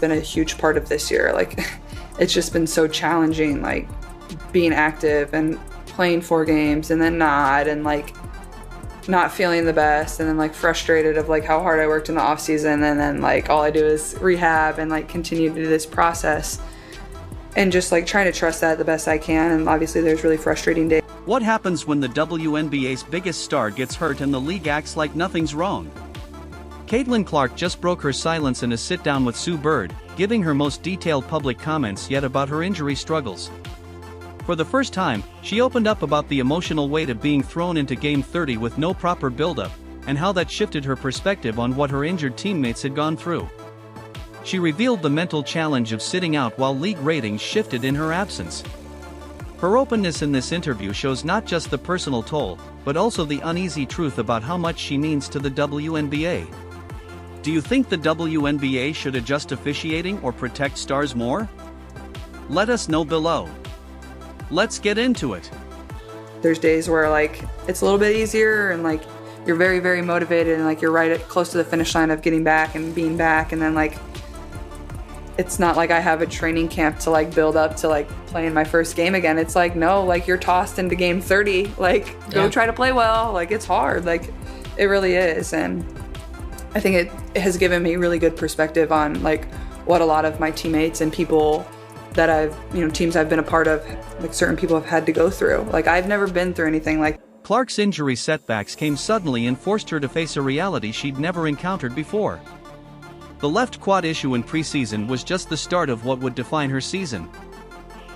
been a huge part of this year. Like, it's just been so challenging, like being active and playing 4 games and then not, and like not feeling the best, and then like frustrated of like how hard I worked in the off season, and then like all I do is rehab and like continue to do this process, and just like trying to trust that the best I can. And obviously there's really frustrating days. What happens when the WNBA's biggest star gets hurt and the league acts like nothing's wrong? Caitlin Clark just broke her silence in a sit-down with Sue Bird, giving her most detailed public comments yet about her injury struggles. For the first time, she opened up about the emotional weight of being thrown into Game 30 with no proper build-up, and how that shifted her perspective on what her injured teammates had gone through. She revealed the mental challenge of sitting out while league ratings shifted in her absence. Her openness in this interview shows not just the personal toll, but also the uneasy truth about how much she means to the WNBA. Do you think the WNBA should adjust officiating or protect stars more? Let us know below. Let's get into it. There's days where like it's a little bit easier and like you're very, very motivated and like you're right close to the finish line of getting back and being back, and then like it's not like I have a training camp to like build up to like playing my first game again. It's like, no, like you're tossed into Game 30, like go try to play well. Like it's hard, like it really is. And I think it has given me really good perspective on like what a lot of my teammates and people that I've, teams I've been a part of, like certain people have had to go through. Like I've never been through anything like. Clark's injury setbacks came suddenly and forced her to face a reality she'd never encountered before. The left quad issue in preseason was just the start of what would define her season.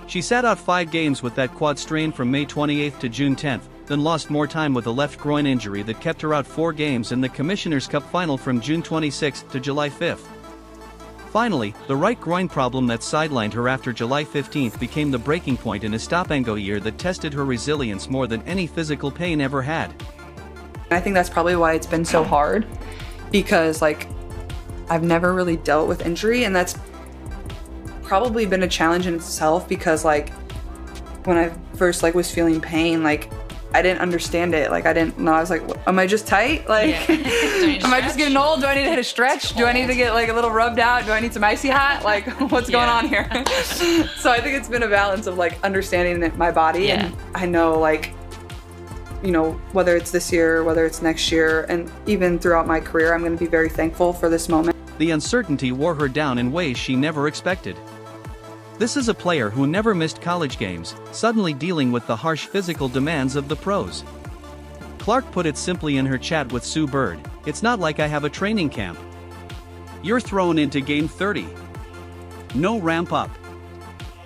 She sat out 5 games with that quad strain from May 28th to June 10th, then lost more time with a left groin injury that kept her out 4 games in the Commissioner's Cup final from June 26th to July 5th. Finally, the right groin problem that sidelined her after July 15th became the breaking point in a stop-and-go year that tested her resilience more than any physical pain ever had. I think that's probably why it's been so hard, because like I've never really dealt with injury, and that's probably been a challenge in itself, because like when I first like was feeling pain, like I didn't understand it. Like I didn't know. I was like, am I just tight? Like, am I just getting old? Do I need to hit a stretch? Do I need to get like a little rubbed out? Do I need some icy hot? Like, what's going on here? So I think it's been a balance of like understanding my body. And I know like, whether it's this year, whether it's next year, and even throughout my career, I'm going to be very thankful for this moment. The uncertainty wore her down in ways she never expected. This is a player who never missed college games, suddenly dealing with the harsh physical demands of the pros. Clark put it simply in her chat with Sue Bird, "It's not like I have a training camp. You're thrown into Game 30. No ramp up.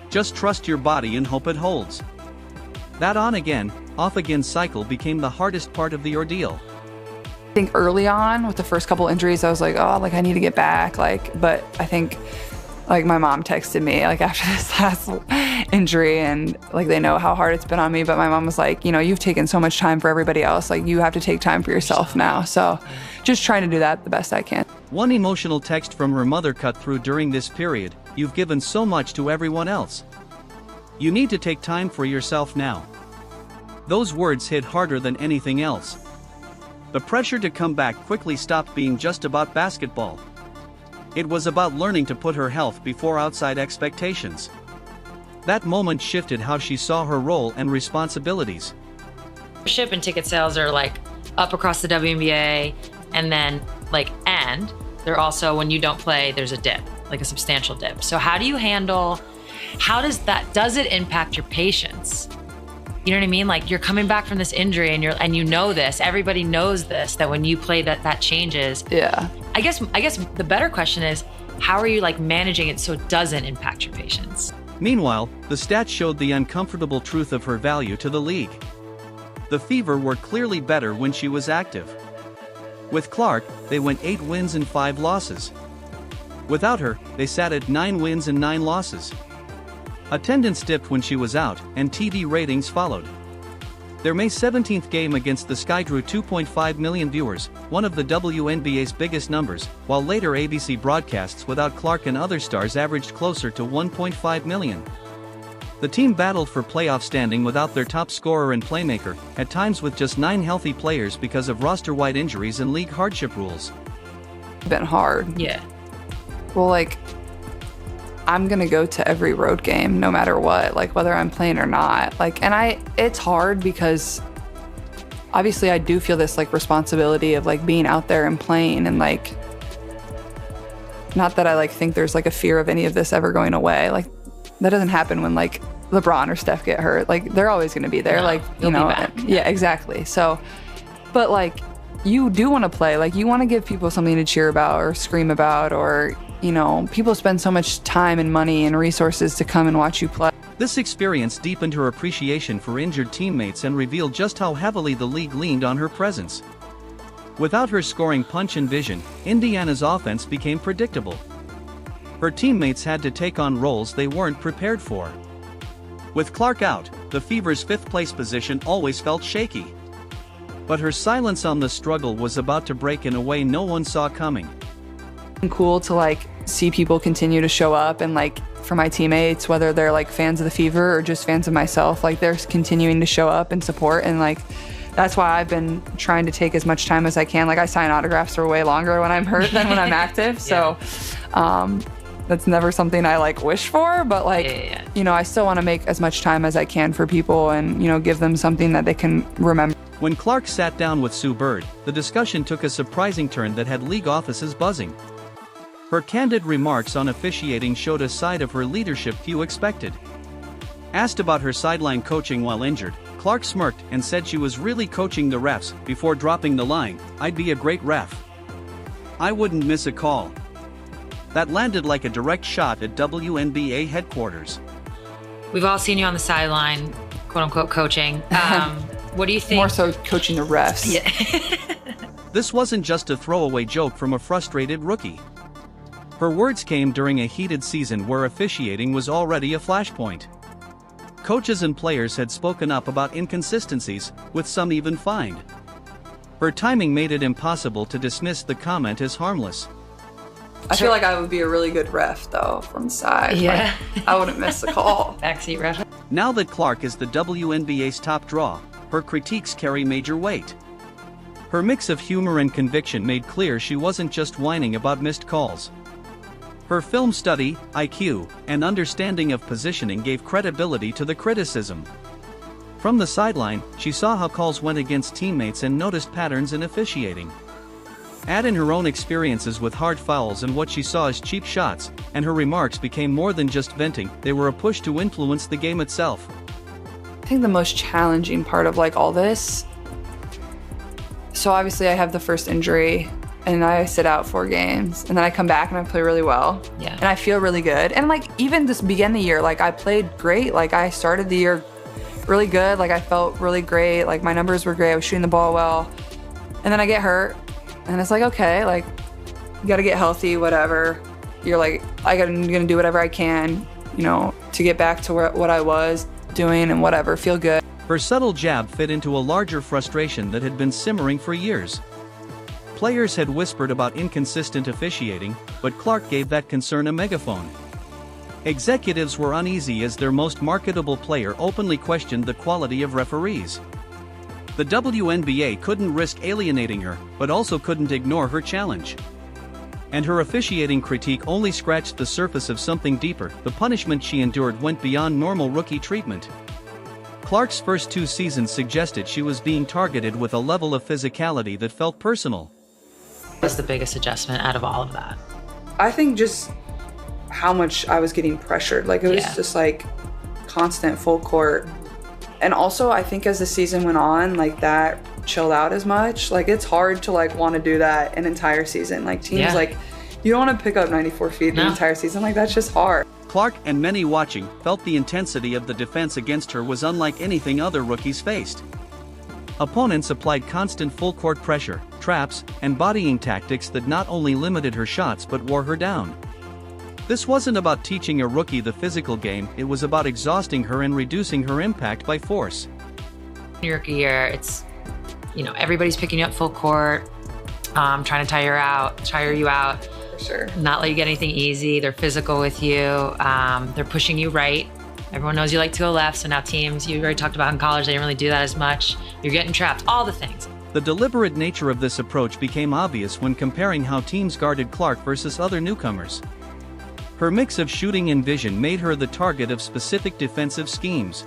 Just trust your body and hope it holds." That on again, off again cycle became the hardest part of the ordeal. I think early on with the first couple injuries, I was like, oh, like I need to get back. But I think like my mom texted me like after this last injury, and like they know how hard it's been on me, but my mom was like, you've taken so much time for everybody else, like you have to take time for yourself now. So just trying to do that the best I can. One emotional text from her mother cut through during this period: "You've given so much to everyone else. You need to take time for yourself now." Those words hit harder than anything else. The pressure to come back quickly stopped being just about basketball. It was about learning to put her health before outside expectations. That moment shifted how she saw her role and responsibilities. Ship and ticket sales are like up across the WNBA, and then and they're also, when you don't play, there's a dip, like a substantial dip. So how do you handle, does it impact your patience? You know what I mean? Like you're coming back from this injury and you know this, everybody knows this, that when you play that changes. Yeah. I guess the better question is, how are you like managing it so it doesn't impact your patience? Meanwhile, the stats showed the uncomfortable truth of her value to the league. The Fever were clearly better when she was active. With Clark, they went 8 wins and 5 losses. Without her, they sat at 9 wins and 9 losses. Attendance dipped when she was out, and TV ratings followed. Their May 17th game against the Sky drew 2.5 million viewers, one of the WNBA's biggest numbers, while later ABC broadcasts without Clark and other stars averaged closer to 1.5 million. The team battled for playoff standing without their top scorer and playmaker, at times with just 9 healthy players because of roster-wide injuries and league hardship rules. It's been hard. Yeah. Well, I'm gonna go to every road game no matter what, like whether I'm playing or not. Like, and it's hard because obviously I do feel this like responsibility of like being out there and playing, and like, not that I like think there's like a fear of any of this ever going away. Like that doesn't happen when like LeBron or Steph get hurt. Like they're always gonna be there. No, like, you'll be back. Yeah, exactly. So, but like you do want to play. Like you want to give people something to cheer about or scream about, or, you know, people spend so much time and money and resources to come and watch you play. This experience deepened her appreciation for injured teammates and revealed just how heavily the league leaned on her presence. Without her scoring punch and vision, Indiana's offense became predictable. Her teammates had to take on roles they weren't prepared for. With Clark out, the Fever's 5th place position always felt shaky. But her silence on the struggle was about to break in a way no one saw coming. Cool to like see people continue to show up, and like for my teammates, whether they're like fans of the Fever or just fans of myself, like they're continuing to show up and support, and like that's why I've been trying to take as much time as I can. Like I sign autographs for way longer when I'm hurt than when I'm active. So that's never something I like wish for, but like, you know, I still want to make as much time as I can for people and, you know, give them something that they can remember. When Clark sat down with Sue Bird, the discussion took a surprising turn that had league offices buzzing. Her candid remarks on officiating showed a side of her leadership few expected. Asked about her sideline coaching while injured, Clark smirked and said she was really coaching the refs before dropping the line, "I'd be a great ref. I wouldn't miss a call." That landed like a direct shot at WNBA headquarters. We've all seen you on the sideline, quote unquote, coaching. What do you think? More so coaching the refs. Yeah. This wasn't just a throwaway joke from a frustrated rookie. Her words came during a heated season where officiating was already a flashpoint. Coaches and players had spoken up about inconsistencies, with some even fined. Her timing made it impossible to dismiss the comment as harmless. I feel like I would be a really good ref though, from the side. Yeah. Like, I wouldn't miss a call. Backseat ref. Now that Clark is the WNBA's top draw, her critiques carry major weight. Her mix of humor and conviction made clear she wasn't just whining about missed calls. Her film study, IQ, and understanding of positioning gave credibility to the criticism. From the sideline, she saw how calls went against teammates and noticed patterns in officiating. Add in her own experiences with hard fouls and what she saw as cheap shots, and her remarks became more than just venting, they were a push to influence the game itself. I think the most challenging part of like all this, so obviously I have the first injury and I sit out 4 games, and then I come back and I play really well. Yeah. And I feel really good. And like even this beginning of the year, like I played great. Like I started the year really good. Like I felt really great. Like my numbers were great. I was shooting the ball well. And then I get hurt, and it's like, okay, like you gotta get healthy, whatever. You're like, I'm gonna do whatever I can, you know, to get back to what I was doing and whatever, feel good. Her subtle jab fit into a larger frustration that had been simmering for years. Players had whispered about inconsistent officiating, but Clark gave that concern a megaphone. Executives were uneasy as their most marketable player openly questioned the quality of referees. The WNBA couldn't risk alienating her, but also couldn't ignore her challenge. And her officiating critique only scratched the surface of something deeper. The punishment she endured went beyond normal rookie treatment. Clark's first 2 seasons suggested she was being targeted with a level of physicality that felt personal. What's the biggest adjustment out of all of that? I think just how much I was getting pressured. Like it was just like constant full court. And also I think as the season went on, like that chilled out as much. Like it's hard to like want to do that an entire season. Like teams like, you don't want to pick up 94 feet the entire season. Like that's just hard. Clark and many watching felt the intensity of the defense against her was unlike anything other rookies faced. Opponents applied constant full-court pressure, traps, and bodying tactics that not only limited her shots but wore her down. This wasn't about teaching a rookie the physical game, it was about exhausting her and reducing her impact by force. Your rookie year, it's, you know, everybody's picking you up full court, trying to tire you out. For sure. Not let you get anything easy. They're physical with you. They're pushing you right. Everyone knows you like to go left, so now teams, you already talked about in college, they didn't really do that as much. You're getting trapped, all the things. The deliberate nature of this approach became obvious when comparing how teams guarded Clark versus other newcomers. Her mix of shooting and vision made her the target of specific defensive schemes.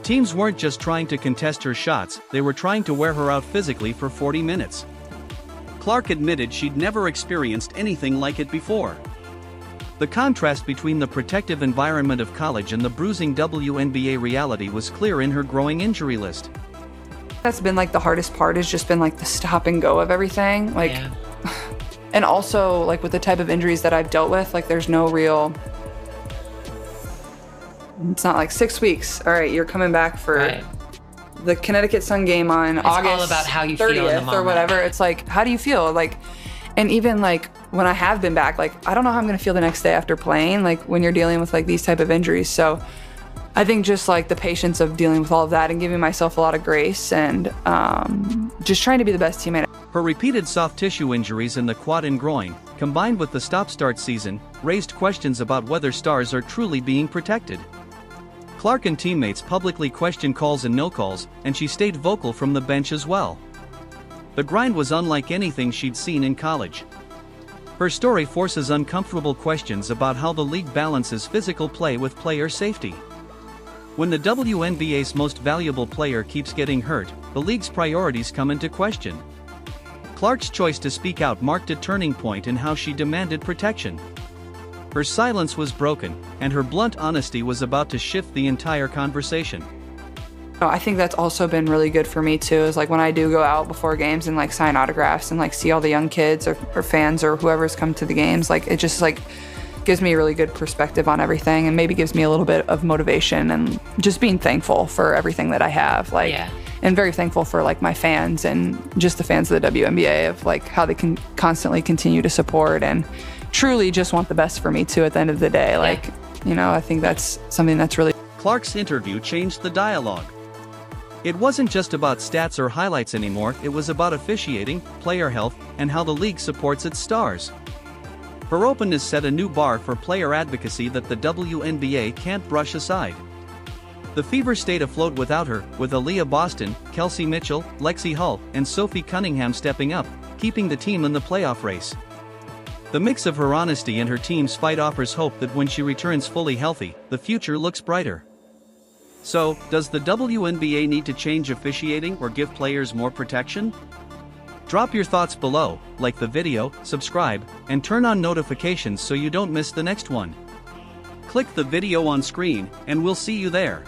Teams weren't just trying to contest her shots, they were trying to wear her out physically for 40 minutes. Clark admitted she'd never experienced anything like it before. The contrast between the protective environment of college and the bruising WNBA reality was clear in her growing injury list. That's been like the hardest part, has just been like the stop and go of everything. Like, Yeah. And also like with the type of injuries that I've dealt with, like there's no real, it's not like 6 weeks. All right, you're coming back for Right. the Connecticut Sun game on August all about how you feel 30th in the or moment. whatever. It's like, how do you feel? Like, and even like when I have been back, like I don't know how I'm gonna feel the next day after playing, like when you're dealing with like these type of injuries. So I think just like the patience of dealing with all of that and giving myself a lot of grace and just trying to be the best teammate. Her repeated soft tissue injuries in the quad and groin, combined with the stop-start season, raised questions about whether stars are truly being protected. Clark and teammates publicly questioned calls and no calls, and she stayed vocal from the bench as well. The grind was unlike anything she'd seen in college. Her story forces uncomfortable questions about how the league balances physical play with player safety. When the WNBA's most valuable player keeps getting hurt, the league's priorities come into question. Clark's choice to speak out marked a turning point in how she demanded protection. Her silence was broken, and her blunt honesty was about to shift the entire conversation. I think that's also been really good for me too, is like when I do go out before games and like sign autographs and like see all the young kids or fans or whoever's come to the games, like it just like gives me a really good perspective on everything and maybe gives me a little bit of motivation and just being thankful for everything that I have. Like, Yeah. and very thankful for like my fans and just the fans of the WNBA, of like how they can constantly continue to support and truly just want the best for me too at the end of the day. Like, you know, I think that's something that's really. Clark's interview changed the dialogue. It wasn't just about stats or highlights anymore, it was about officiating, player health, and how the league supports its stars. Her openness set a new bar for player advocacy that the WNBA can't brush aside. The Fever stayed afloat without her, with Aaliyah Boston, Kelsey Mitchell, Lexi Hull, and Sophie Cunningham stepping up, keeping the team in the playoff race. The mix of her honesty and her team's fight offers hope that when she returns fully healthy, the future looks brighter. So, does the WNBA need to change officiating or give players more protection? Drop your thoughts below, like the video, subscribe, and turn on notifications so you don't miss the next one. Click the video on screen, and we'll see you there.